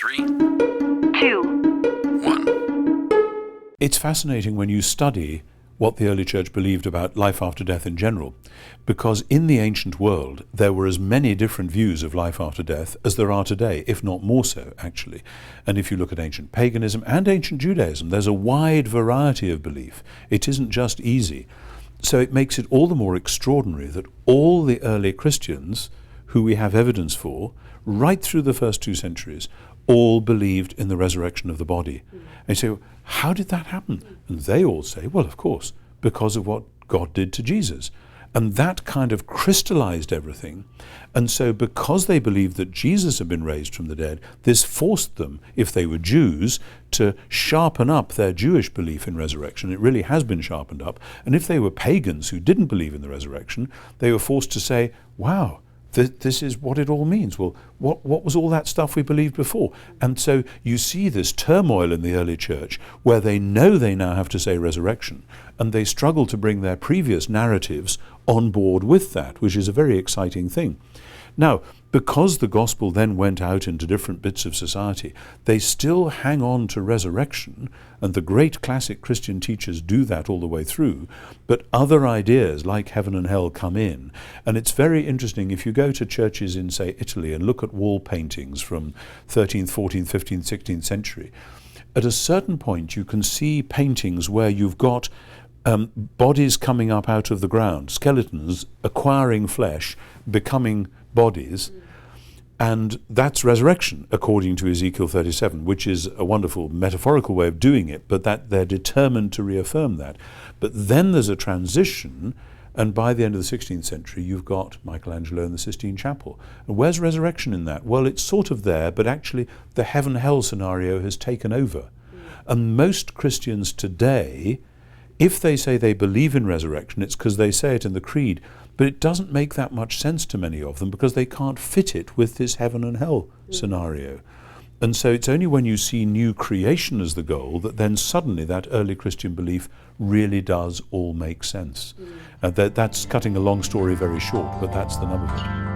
3, 2, 1. It's fascinating when you study what the early church believed about life after death in general, because in the ancient world there were as many different views of life after death as there are today, if not more so, actually. And if you look at ancient paganism and ancient Judaism, there's a wide variety of belief. It isn't just easy. So it makes it all the more extraordinary that all the early Christians, who we have evidence for, right through the first 2 centuries, all believed in the resurrection of the body. And you say, how did that happen? And they all say, well, of course, because of what God did to Jesus. And that kind of crystallized everything. And so because they believed that Jesus had been raised from the dead, this forced them, if they were Jews, to sharpen up their Jewish belief in resurrection. It really has been sharpened up. And if they were pagans who didn't believe in the resurrection, they were forced to say, wow, this is what it all means. Well, what was all that stuff we believed before? And so you see this turmoil in the early church where they know they now have to say resurrection, and they struggle to bring their previous narratives on board with that, which is a very exciting thing. Now, because the gospel then went out into different bits of society, they still hang on to resurrection, and the great classic Christian teachers do that all the way through, but other ideas like heaven and hell come in. And it's very interesting if you go to churches in, say, Italy and look at wall paintings from 13th, 14th, 15th, 16th century, at a certain point you can see paintings where you've got bodies coming up out of the ground, skeletons acquiring flesh, becoming bodies, and that's resurrection according to Ezekiel 37, which is a wonderful metaphorical way of doing it, but that they're determined to reaffirm that. But then there's a transition, and by the end of the 16th century you've got Michelangelo in the Sistine Chapel. And where's resurrection in that? Well, it's sort of there, but actually the heaven-hell scenario has taken over. And most Christians today, if they say they believe in resurrection, it's because they say it in the creed, but it doesn't make that much sense to many of them because they can't fit it with this heaven and hell scenario. And so it's only when you see new creation as the goal that then suddenly that early Christian belief really does all make sense. That's cutting a long story very short, but that's the nub of it.